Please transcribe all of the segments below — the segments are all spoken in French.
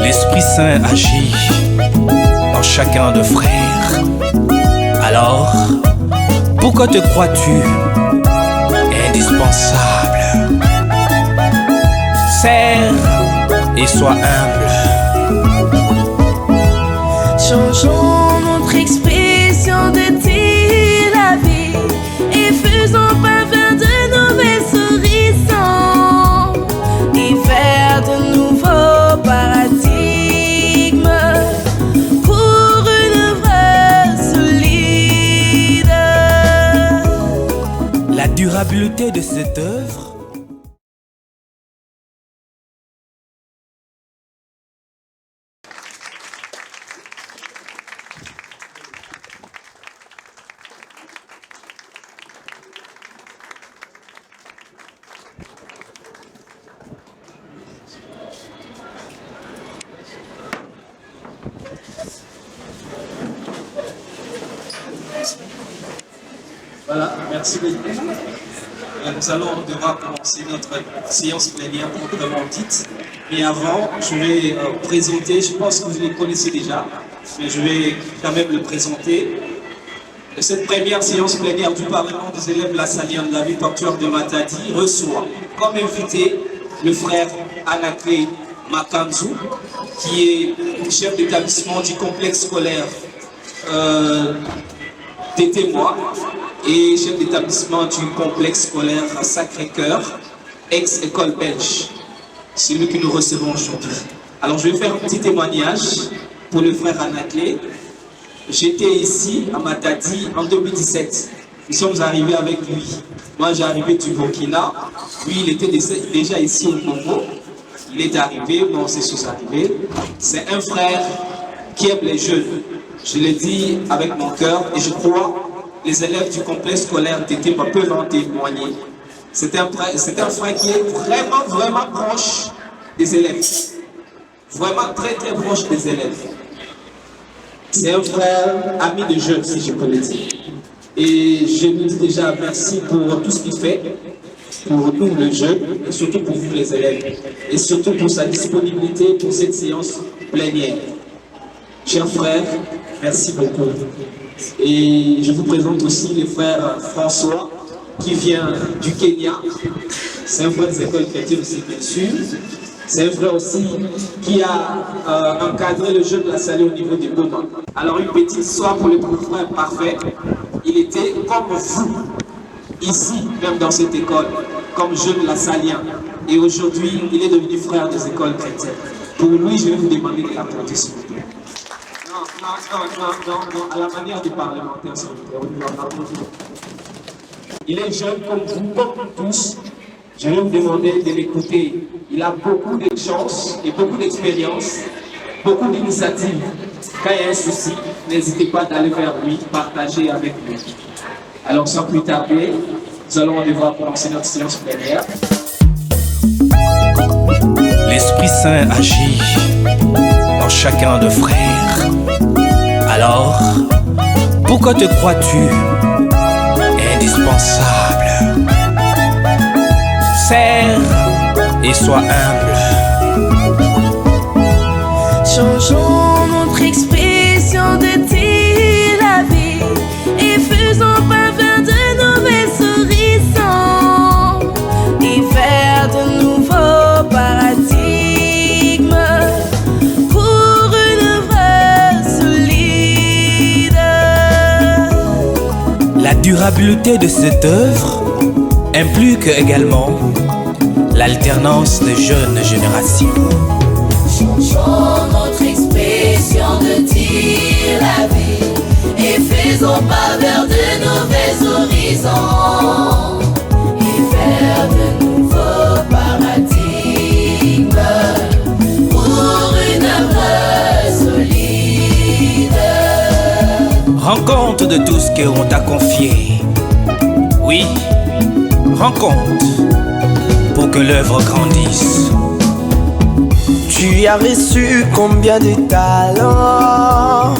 L'Esprit Saint agit en chacun de frères. Alors, pourquoi te crois-tu indispensable? Serre et sois humble. Changeons notre expression de dire la vie et faisons parvenir de nouvelles horizons et faire de nouveaux paradigmes pour une œuvre solide. La durabilité de cette œuvre Voilà, merci beaucoup. Nous allons devoir commencer notre séance plénière proprement dite. Mais avant, je vais présenter, je pense que vous les connaissez déjà, mais je vais quand même le présenter. Cette première séance plénière du Parlement des élèves Lassalien de la ville portuaire de Matadi reçoit comme invité le frère Anaklé Makanzou, qui est chef d'établissement du complexe scolaire des témoins et chef d'établissement du complexe scolaire Sacré-Cœur, ex-école belge. C'est lui que nous recevons aujourd'hui. Alors je vais faire un petit témoignage pour le frère Anaklé. J'étais ici à Matadi en 2017. Nous sommes arrivés avec lui. Moi j'ai arrivé du Burkina. Lui il était déjà ici au Congo. Il est arrivé, moi aussi je suis arrivé. C'est un frère qui aime les jeunes. Je l'ai dit avec mon cœur et je crois les élèves du complexe scolaire d'Étéma peuvent en témoigner. C'est un frère qui est vraiment proche des élèves. Vraiment très proche des élèves. C'est un frère ami de jeunes, si je peux le dire. Et je lui dis déjà merci pour tout ce qu'il fait, pour nous les jeunes, et surtout pour vous les élèves. Et surtout pour sa disponibilité pour cette séance plénière. Chers frères, merci beaucoup. Et je vous présente aussi le frère François, qui vient du Kenya. C'est un frère des écoles chrétiennes aussi, bien sûr. C'est un frère aussi qui a encadré le jeune Lassalien au niveau du Goma. Alors une petite histoire pour le frère parfait. Il était comme vous, ici, même dans cette école, comme jeune Lassalien. Et aujourd'hui, il est devenu frère des écoles chrétiennes. Pour lui, je vais vous demander de l'applaudir, s'il vous plaît. Non, à la manière du parlementaire, s'il vous plaît. Il est jeune comme vous, comme nous tous. Je vais vous demander de l'écouter. Il a beaucoup de chance et beaucoup d'expérience, beaucoup d'initiatives. Quand il y a un souci, n'hésitez pas d'aller vers lui, partager avec lui. Alors sans plus tarder, nous allons devoir commencer notre séance plénière. L'Esprit Saint agit en chacun de frères. Alors, pourquoi te crois-tu indispensable? Serre et sois humble. Changeons notre expression de dire la vie et faisons parvenir de nouvelles horizons et faire de nouveaux paradigmes pour une œuvre solide. La durabilité de cette œuvre implique également l'alternance des jeunes générations. Changeons notre expression de dire la vie et faisons parvenir de nouvelles horizons et faire de nouveaux paradigmes pour une œuvre solide. Rends compte de tout ce qu'on t'a confié. Oui, rends compte pour que l'œuvre grandisse. Tu as reçu combien de talents,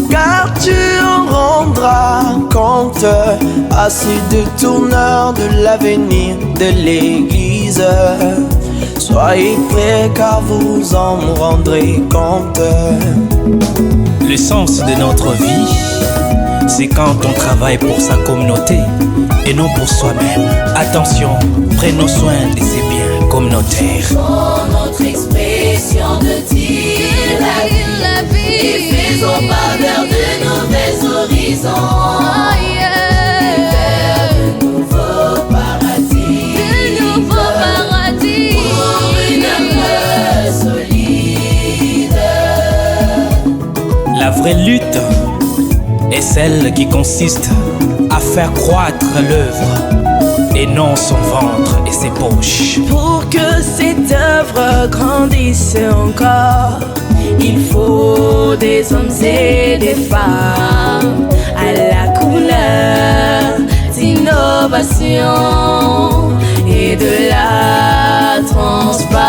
car tu en rendras compte à ces deux tourneurs de l'avenir de l'Église. Soyez prêts car vous en rendrez compte. Le sens de notre vie, c'est quand on travaille pour sa communauté et non pour soi-même. Attention, prenons soin de ces biens communautaires. Notre expression de dire la vie et faisons pas vers de nouveaux horizons. Vers de nouveaux paradis. Pour une âme solide. La vraie lutte est celle qui consiste à faire croître l'œuvre et non son ventre et ses poches. Pour que cette œuvre grandisse encore, il faut des hommes et des femmes à la couleur d'innovation et de la transparence.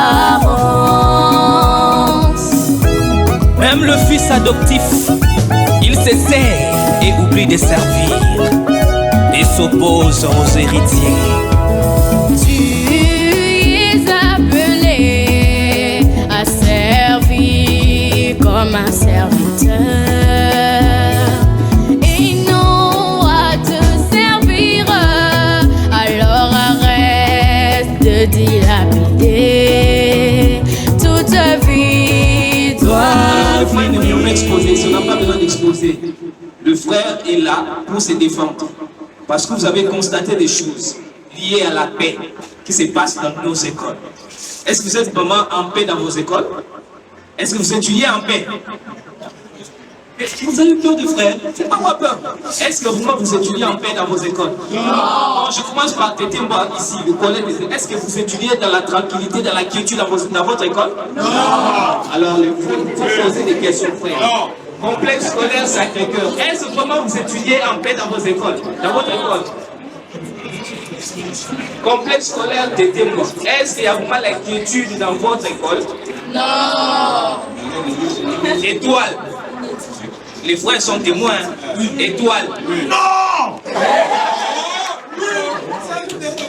Même le fils adoptif, il se sert et oublie de servir et s'oppose aux héritiers. Tu es appelé à servir comme un serviteur et non à te servir. Alors arrête de dilapider toute ta vie. Le frère ne vient pas exposer, ça n'a pas besoin d'exposer. Le frère est là pour se défendre. Parce que vous avez constaté des choses liées à la paix qui se passent dans nos écoles. Est-ce que vous êtes vraiment en paix dans vos écoles? Est-ce que vous étudiez en paix? Vous avez peur de frère? Faites pas avoir peur. Est-ce que vraiment vous étudiez en paix dans vos écoles? Non. Je commence par Tétémba ici, le collège. Est-ce que vous étudiez dans la tranquillité, dans la quiétude dans votre école? Non. Alors, il faut poser des questions, frère. Non. Complexe scolaire Sacré-Cœur. Est-ce que vraiment vous étudiez en paix dans vos écoles? Dans votre école? Complexe scolaire Tétémba. Est-ce qu'il y a vraiment la quiétude dans votre école? Non. Étoile. Les frères sont témoins. Étoile. Non.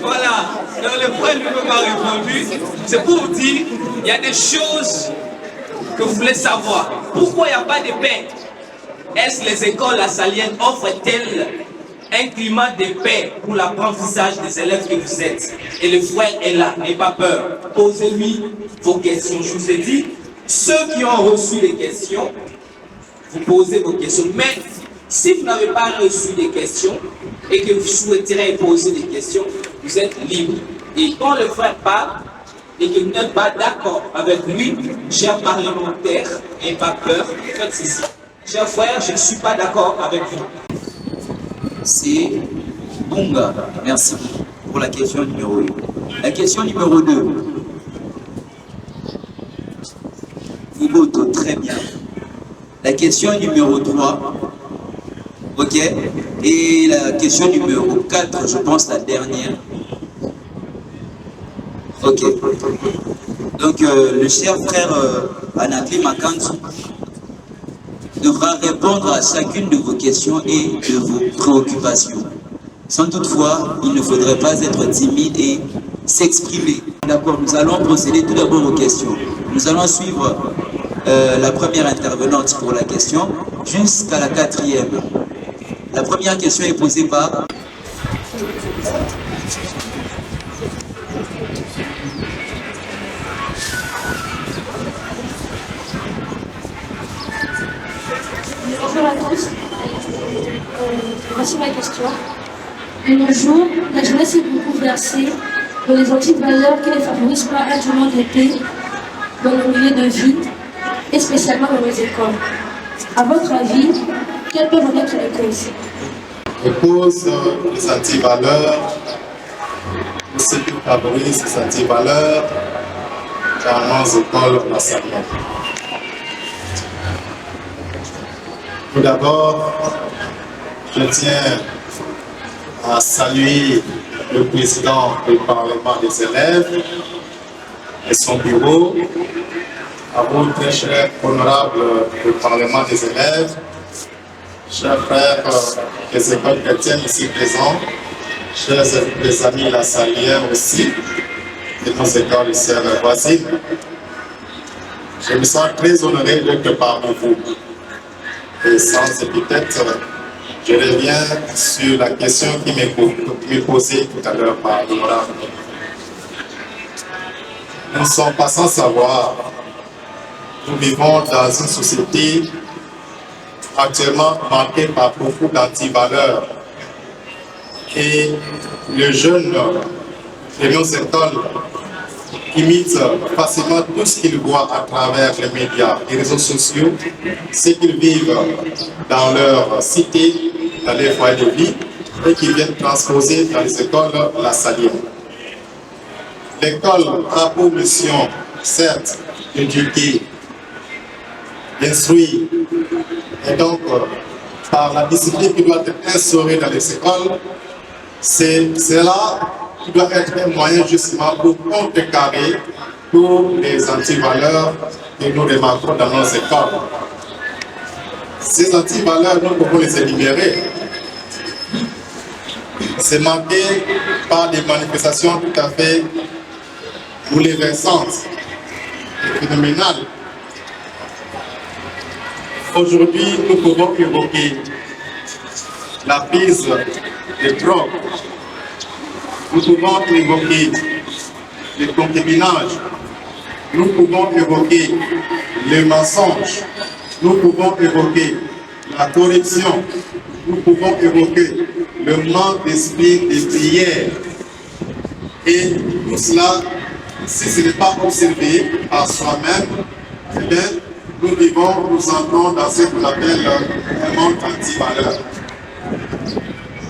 Voilà. Donc le frère lui m'a répondu. C'est pour vous dire, il y a des choses que vous voulez savoir. Pourquoi il n'y a pas de paix? Est-ce que les écoles assaliennes offrent-elles un climat de paix pour l'apprentissage des élèves que vous êtes? Et le frère est là, n'ayez pas peur. Posez-lui vos questions. Je vous ai dit, ceux qui ont reçu les questions, vous posez vos questions. Mais si vous n'avez pas reçu des questions et que vous souhaiterez poser des questions, vous êtes libre. Et quand le frère parle et que vous n'êtes pas d'accord avec lui, cher parlementaire, n'ayez pas peur, faites ceci. Cher frère, je ne suis pas d'accord avec vous. C'est Bunga. Merci pour la question numéro 1. La question numéro 2. Iboto, très bien. La question numéro 3. Ok. Et la question numéro 4, je pense la dernière. Ok. Donc, le cher frère Anakli Makanti devra répondre à chacune de vos questions et de vos préoccupations. Sans toutefois, il ne faudrait pas être timide et s'exprimer. D'accord, nous allons procéder tout d'abord aux questions. Nous allons suivre la première intervenante pour la question jusqu'à la 4e. La première question est posée par... Bonjour à tous. Voici ma question. De nos jours, la jeunesse est beaucoup versée dans les antiques valeurs qui ne favorisent pas indûment de paix dans le milieu de vie et spécialement dans les écoles. À votre avis, quelles peuvent en être les causes? Les causes, les antivaleurs, ce qui favorise ces antivaleurs dans nos écoles nationales. Tout d'abord, je tiens à saluer le président du Parlement des élèves et son bureau, à vous très cher honorable du Parlement des élèves, chers frères des écoles chrétiennes ici présents, chers amis la salière aussi, de nos écoles voisines. Je me sens très honoré d'être parmi vous. Et sans épithète, je reviens sur la question qui m'est posée tout à l'heure par l'honorable. Nous ne sommes pas sans savoir, nous vivons dans une société actuellement marquée par beaucoup d'antivaleurs. Et les jeunes de nos écoles imitent facilement tout ce qu'ils voient à travers les médias et les réseaux sociaux, ce qu'ils vivent dans leur cité, dans les foyers de vie, et qui viennent transposer dans les écoles la saline. L'école a pour mission, certes, d'éduquer, d'instruire, et donc, par la discipline qui doit être instaurée dans les écoles, c'est là qui doit être un moyen justement pour contrecarrer tous les antivaleurs que nous remarquons dans nos écoles. Ces antivaleurs, nous pouvons les énumérer. C'est marqué par des manifestations tout à fait bouleversantes et phénoménales. Aujourd'hui, nous pouvons évoquer la prise de drogue. Nous pouvons évoquer le concubinage. Nous pouvons évoquer le mensonge. Nous pouvons évoquer la corruption. Nous pouvons évoquer le manque d'esprit de prière. Et tout cela, si ce n'est pas observé par soi-même, eh bien, nous entrons dans ce qu'on appelle un monde anti-valeur.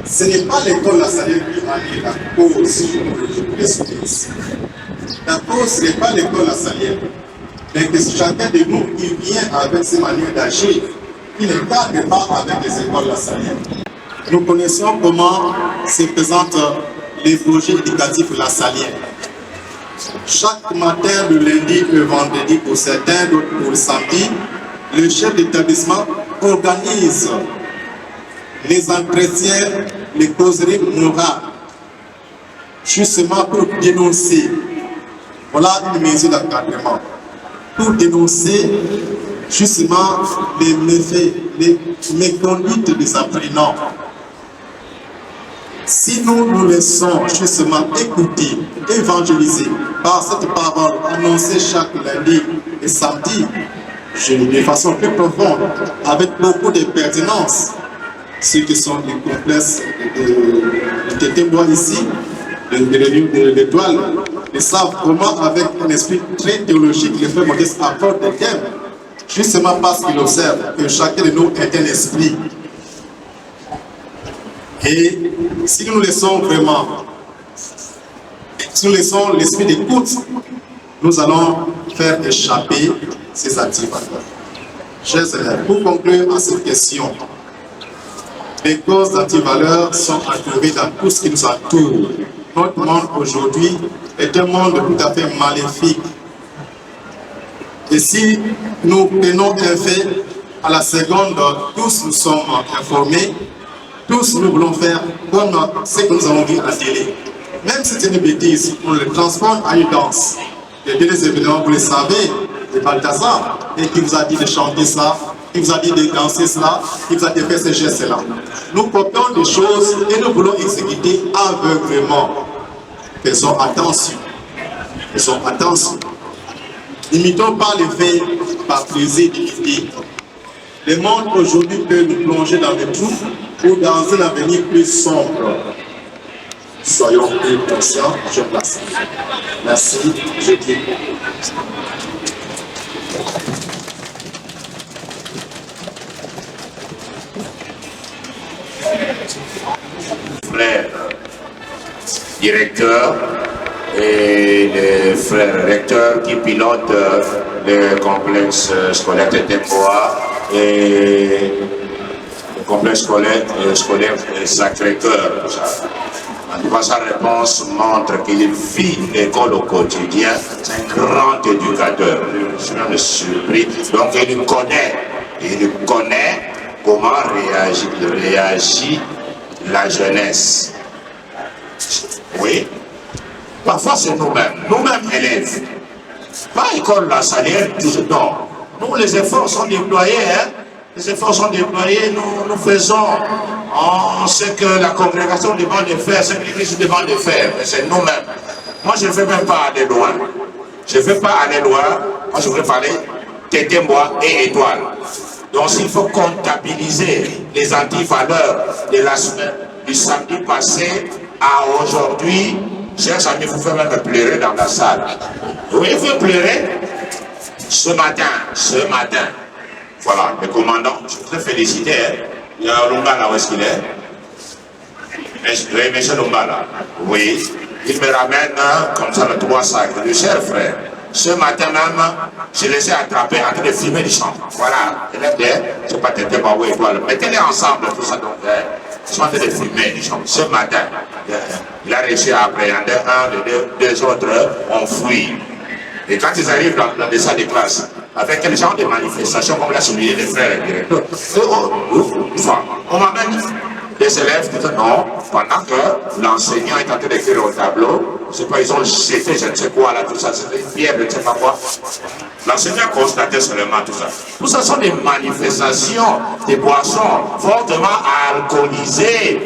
Ce n'est pas l'école La Saline qui en est la cause de ce texte. La cause, ce n'est pas l'école La Saline, mais que chacun de nous qui vient avec ses manières d'agir, qui ne cadre pas avec les écoles La Saline. Nous connaissons comment se présente les projets éducatifs La Saline. Chaque matin, le lundi, le vendredi, pour certains, d'autres pour le samedi, le chef d'établissement organise les entretiens, les causeries morales, justement pour dénoncer. Voilà une mesure d'encadrement. Pour dénoncer justement les méfaits, les méconduites des apprenants. Si nous nous laissons justement écouter, évangéliser par cette parole annoncée chaque lundi et samedi, de façon plus profonde, avec beaucoup de pertinence, ceux qui sont les complexes de témoins ici, de l'étoile, ils savent comment, avec un esprit très théologique, les frères modestes apportent des thèmes, justement parce qu'ils observent que chacun de nous est un esprit. Et si nous laissons vraiment, si nous laissons l'esprit d'écoute, nous allons faire échapper ces antivaleurs. Chers élèves, pour conclure à cette question, les causes d'antivaleurs sont à trouver dans tout ce qui nous entoure. Notre monde aujourd'hui est un monde tout à fait maléfique. Et si nous prenons un fait, à la seconde, tous nous sommes informés, tous nous voulons faire comme ce que nous avons vu à la télé. Même si c'est une bêtise, on le transforme en une danse. Les derniers événements, vous le savez, de Balthazar, et qui vous a dit de chanter ça, qui vous a dit de danser cela, qui vous a dit de faire ces gestes-là. Nous copions des choses et nous voulons exécuter aveuglément. Faisons attention. Faisons attention. N'imitons pas les faits par plaisir d'imiter. Le monde aujourd'hui peut nous plonger dans le trou ou dans un avenir plus sombre. Soyons plus conscients, je place. Merci, je dis. Frères directeurs et les frères recteurs qui pilotent le complexe scolaire de Temboa et le complexe scolaire Sacré-Cœur. En tout cas, sa réponse montre qu'il vit l'école au quotidien. C'est un grand éducateur. Je suis même surpris. Donc, il connaît comment réagit la jeunesse. Oui. Parfois, c'est nous-mêmes élèves. Pas école, la salaire, non. Nous, les efforts sont déployés, hein. Les efforts sont déployés, nous faisons ce que la congrégation demande de faire, ce que l'Église demande de faire. C'est nous-mêmes. Moi, je ne veux même pas aller loin. Je ne veux pas aller loin. Moi, je voudrais parler Tétémboa et Étoile. Donc, s'il faut comptabiliser les antivaleurs de la semaine, du samedi passé à aujourd'hui, chers amis, vous faites même pleurer dans la salle. Oui, il faut pleurer ce matin. Voilà, le commandant, je voudrais féliciter. Il y a Lumba là, où est-ce qu'il est? Monsieur Lumba là. Oui, il me ramène comme ça le 3 sacs. Le cher frère, ce matin même, je les ai attrapés en train de filmer les champs. Voilà, je ne sais pas t'aider, oui, voilà. Mettez-les ensemble, tout ça. Donc, ils sont en train de filmer les champs. Ce matin, il a réussi à appréhender deux autres, ont fui. Et quand ils arrivent dans des salles de classe, avec quel genre de manifestations, comme l'a souligné les frères et directeurs, on m'amène des élèves qui disent non, pendant que l'enseignant est en train d'écrire au tableau, je sais pas, ils ont jeté je ne sais quoi là, tout ça, c'est une pierre, je ne sais pas quoi. L'enseignant constatait seulement tout ça. Tout ça sont des manifestations, des boissons fortement alcoolisées,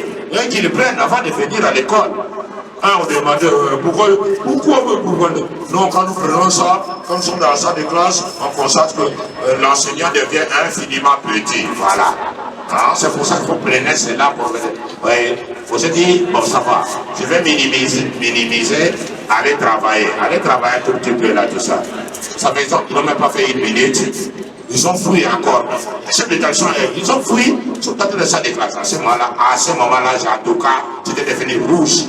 qu'ils prennent avant de venir à l'école. On demandait pourquoi non, quand nous prenons ça, comme nous sommes dans la salle de classe, on constate que l'enseignant devient infiniment petit. Voilà. C'est pour ça qu'il faut prendre cela pour faut se dire, bon ça va, je vais minimiser, aller travailler un tout petit peu là, tout ça. Ça fait qu'ils n'ont même pas fait une minute. Ils ont fouillé encore. Les chefs d'établissement, ils ont fouillé sur toute la salle de classe. À ce moment-là, en tout cas, j'étais devenu rouge.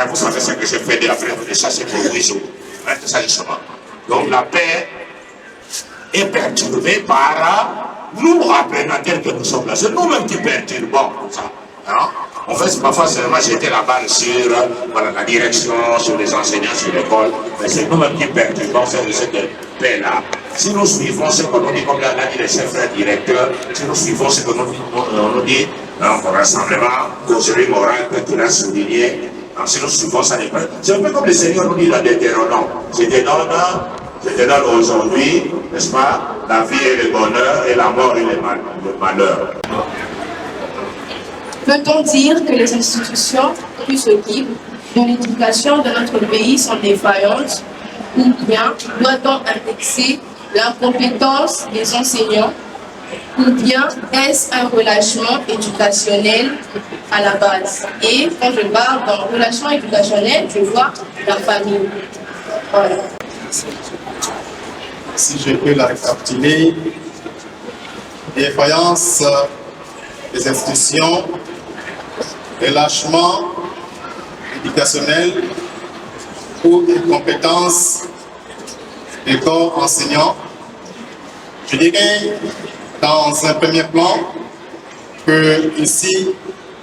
Vous savez ce que j'ai fait après de chasser pour Rougeau. C'est ça justement. Donc la paix est perturbée par nous apprenant tel que nous sommes là. C'est nous-mêmes qui perturbons tout ça. Hein? En fait, parfois seulement jeter la balle sur la direction, sur les enseignants, sur l'école, mais c'est nous-mêmes qui perturbons cette paix-là. Si nous suivons ce que nous dit, comme l'a dit le chef directeur, si nous suivons ce que nous dit, pour rassemblement, causerie morale, que tu l'as souligné, si nous suivons ça, c'est un peu comme le Seigneur nous dit dans Deutéronome. Je te donne aujourd'hui, n'est-ce pas, la vie et le bonheur, et la mort et le malheur. Peut-on dire que les institutions qui s'occupent de l'éducation de notre pays sont défaillantes, ou bien doit-on indexer l'incompétence des enseignants, ou bien est-ce un relâchement éducationnel à la base? Et quand je parle d'un relâchement éducationnel, je vois la famille. Voilà. Si je peux la récapituler, défaillance des institutions, relâchement éducationnel ou incompétence des corps enseignants, je dirais dans un premier plan que ici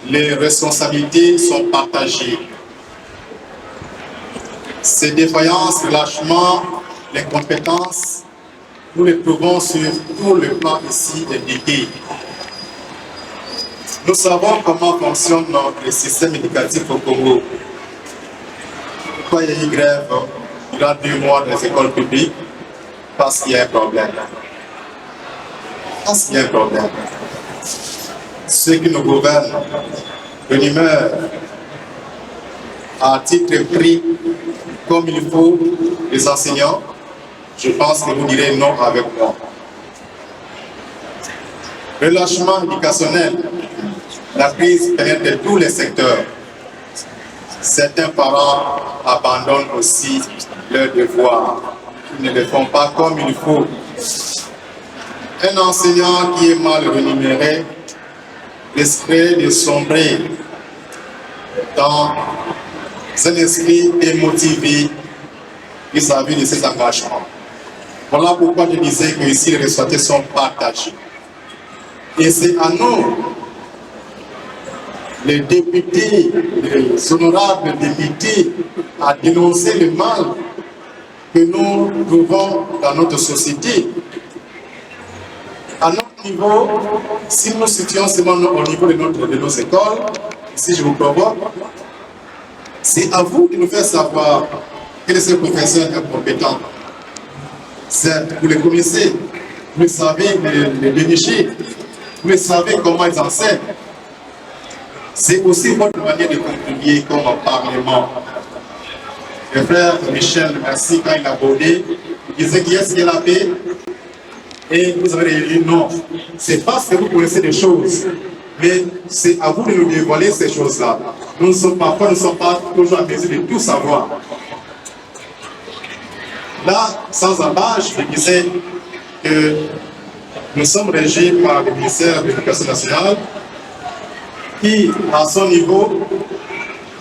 les responsabilités sont partagées. Ces défaillances, relâchements, l'incompétence, nous les trouvons sur tout le plan ici indiqué. Nous savons comment fonctionne notre système éducatif au Congo. Pourquoi il y a eu grève durant 2 mois dans les écoles publiques? Parce qu'il y a un problème. Parce qu'il y a un problème. Ceux qui nous gouvernent de l'humeur à titre pris comme il faut les enseignants, je pense que vous direz non avec moi. Relâchement éducationnel, la crise pénètre tous les secteurs. Certains parents abandonnent aussi leurs devoirs. Ils ne le font pas comme il faut. Un enseignant qui est mal rémunéré risquerait de sombrer dans un esprit démotivé vis-à-vis de ses engagements. Voilà pourquoi je disais que ici les responsabilités sont partagées. Et c'est à nous, les députés, les honorables députés, à dénoncer le mal que nous trouvons dans notre société. À notre niveau, si nous situons seulement au niveau de nos écoles, si je vous provoque, c'est à vous de nous faire savoir Quel est ce professeur incompétent? Certes, vous les connaissez, vous savez les dénicher, vous savez comment ils enseignent. C'est aussi votre manière de contribuer comme un parlement. Le frère Michel, merci, quand il a abordé, il disait qu'il y a la paix. Et vous avez dit non. C'est parce que vous connaissez des choses, mais c'est à vous de nous dévoiler ces choses-là. Nous ne sommes pas toujours à mesure de tout savoir. Là, sans embâche, je disais que nous sommes régis par le ministère de l'Éducation nationale qui, à son niveau,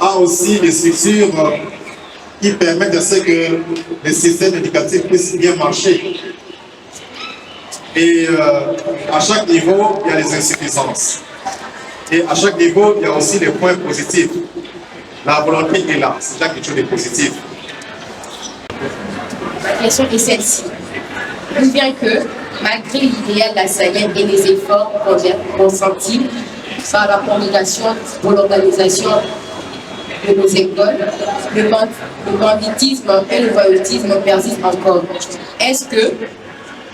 a aussi des structures qui permettent de ce que le système éducatif puisse bien marcher. Et à chaque niveau, il y a des insuffisances. Et à chaque niveau, il y a aussi des points positifs. La volonté est là, c'est là quelque chose de positif. Ma question est celle-ci. D'où vient que, malgré l'idéal de la Sahel et les efforts consentis par la coordination pour l'organisation de nos écoles, le banditisme et le voyoutisme persistent encore. Est-ce que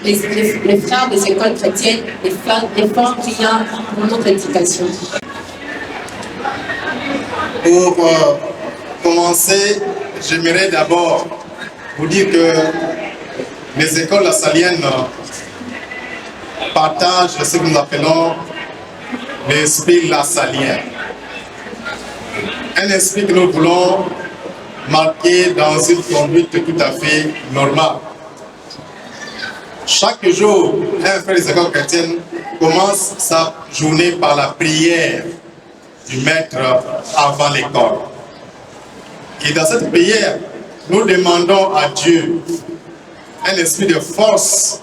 les frères des écoles chrétiennes font rien pour notre éducation? Pour commencer, j'aimerais d'abord vous dire que les écoles lassaliennes partagent ce que nous appelons l'esprit lassalien. Un esprit que nous voulons marquer dans une conduite tout à fait normale. Chaque jour, un frère des écoles chrétiennes commence sa journée par la prière du maître avant l'école. Et dans cette prière, nous demandons à Dieu un esprit de force,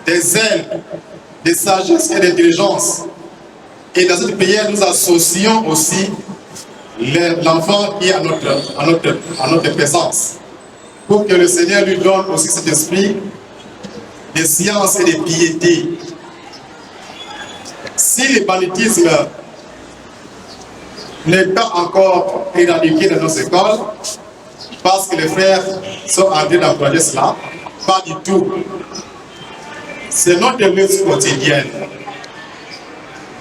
de zèle, de sagesse et d'intelligence. Et dans cette prière, nous associons aussi l'enfant qui est à notre présence, pour que le Seigneur lui donne aussi cet esprit de science et de piété. Si le banditisme n'est pas encore éradiqué dans nos écoles, parce que les frères sont en train d'encourager cela, pas du tout. C'est notre lutte quotidienne.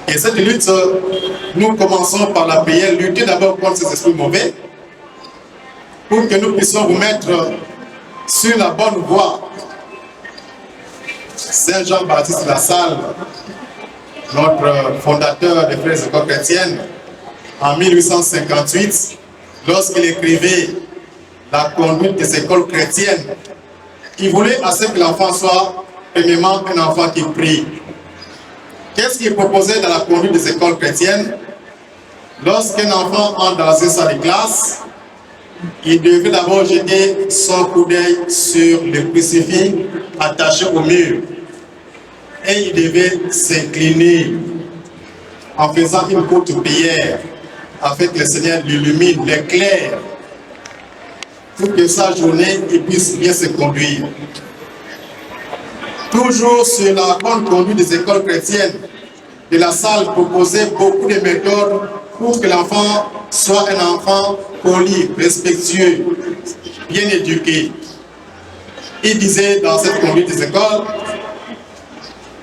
Et cette lutte, nous commençons par la prière, lutter d'abord contre ces esprits mauvais, pour que nous puissions vous mettre sur la bonne voie. Saint Jean-Baptiste Lassalle, notre fondateur des frères écoles chrétiennes, en 1858, lorsqu'il écrivait la conduite des écoles chrétiennes, il voulait à ce que l'enfant soit premièrement un enfant qui prie. Qu'est-ce qu'il proposait dans la conduite des écoles chrétiennes? Lorsqu'un enfant entre dans une salle de classe, il devait d'abord jeter son coup d'œil sur le crucifix attaché au mur. Et il devait s'incliner en faisant une courte prière afin que le Seigneur l'illumine, l'éclaire, pour que sa journée puisse bien se conduire. Toujours sur la bonne conduite des écoles chrétiennes, de la salle proposait beaucoup de méthodes pour que l'enfant soit un enfant poli, respectueux, bien éduqué. Il disait dans cette conduite des écoles,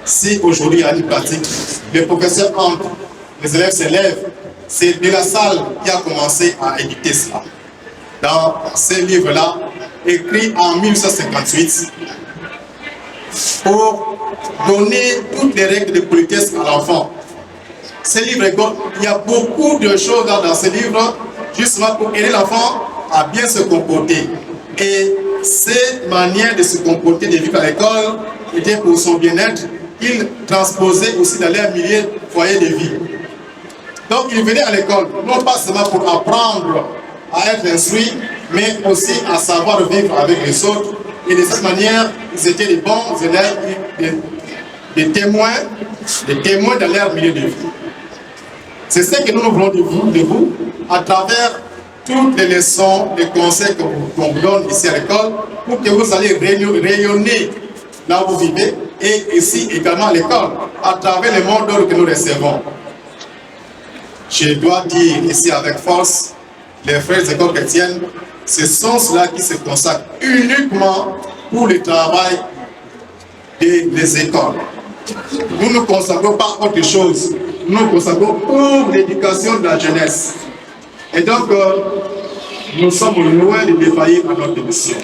si aujourd'hui il y a une pratique, les professeurs entrent, les élèves s'élèvent, c'est de la salle qui a commencé à éditer cela. Dans ces livres-là, écrits en 1858, pour donner toutes les règles de politesse à l'enfant. Ces livres, il y a beaucoup de choses dans ces livres, justement pour aider l'enfant à bien se comporter. Et cette manière de se comporter, de vivre à l'école, était pour son bien-être. Il transposait aussi dans leur milieu foyer de vie. Donc il venait à l'école, non pas seulement pour apprendre à être instruit, mais aussi à savoir vivre avec les autres. Et de cette manière, ils étaient des bons élèves, des témoins de leur milieu de vie. C'est ce que nous voulons de vous, à travers toutes les leçons, les conseils qu'on vous donne ici à l'école, pour que vous allez rayonner là où vous vivez, et ici également à l'école, à travers les mots d'ordre que nous recevons. Je dois dire ici avec force, les frères des écoles chrétiennes, ce sens-là qui se consacre uniquement pour le travail des écoles. Nous ne consacrons pas autre chose. Nous nous consacrons pour l'éducation de la jeunesse. Et donc, nous sommes loin de défaillir à notre mission.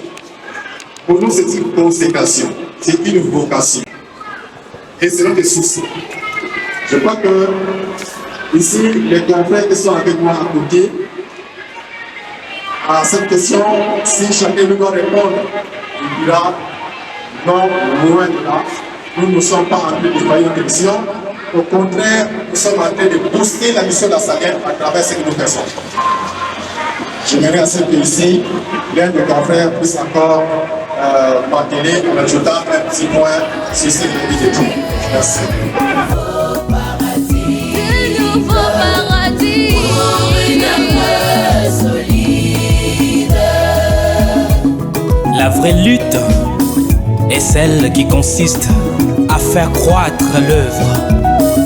Pour nous, c'est une consécration, c'est une vocation. Et c'est notre souci. Je crois que ici, les confrères qui sont avec moi à côté, à cette question, si chacun doit répondre, il dira non, loin de là. Nous ne sommes pas en train de défaillir notre mission. Au contraire, nous sommes en train de booster la mission d'Assaguet à travers ce que nous faisons. J'aimerais à ce que ici, l'un des confrères puisse encore m'atteler en ajoutant un petit point sur ce que nous disons. Merci. De nouveaux paradis Pour une œuvre solide. La vraie lutte est celle qui consiste à faire croître l'œuvre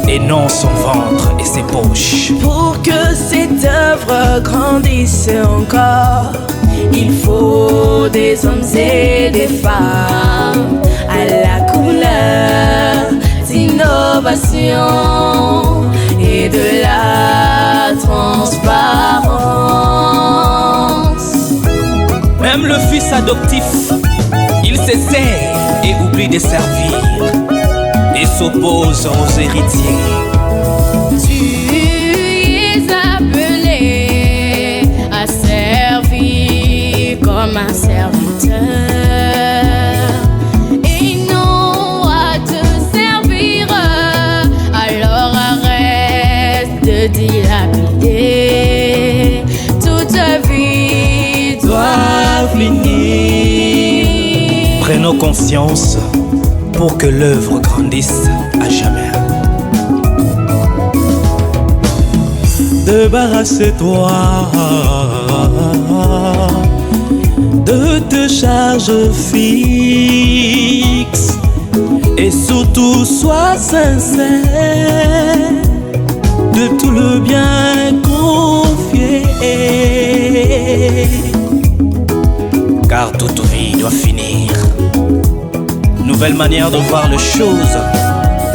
et non son ventre et ses poches. Pour que cette œuvre grandisse encore, il faut des hommes et des femmes à la couleur d'innovation et de la transparence. Même le fils adoptif, il s'essaie et oublie de servir et s'oppose aux héritiers. Tu es appelé à servir comme un serviteur et non à te servir. Alors arrête de dilapider, toute ta vie doit finir. Prenons conscience pour que l'œuvre grandisse à jamais. Débarrasse-toi de tes charges fixes et surtout sois sincère de tout le bien confié. Car toute vie doit finir. Nouvelle manière de voir les choses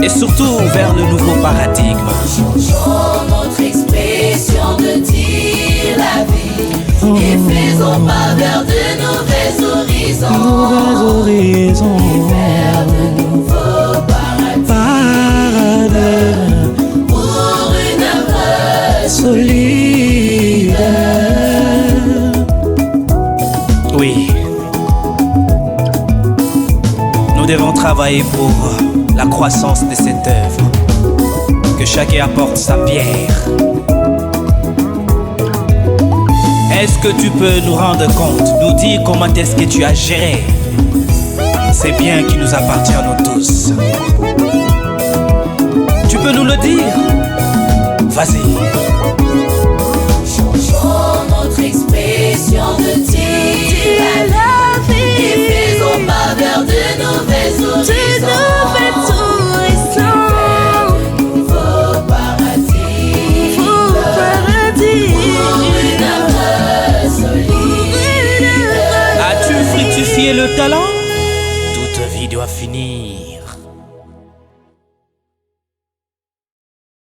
et surtout vers le nouveau paradigme. Changeons notre expression de dire la vie et faisons pas vers de nouveaux horizons. Et vers de nouveaux paradigmes pour une œuvre solide. Oui. Nous devons travailler pour la croissance de cette œuvre. Que chacun apporte sa pierre. Est-ce que tu peux nous rendre compte, nous dire comment est-ce que tu as géré ces biens qui nous appartiennent à nous tous? Tu peux nous le dire? Vas-y. Changeons notre expression de dire la vie et faisons pas vers de nouveaux horizons. As-tu fructifié le talent?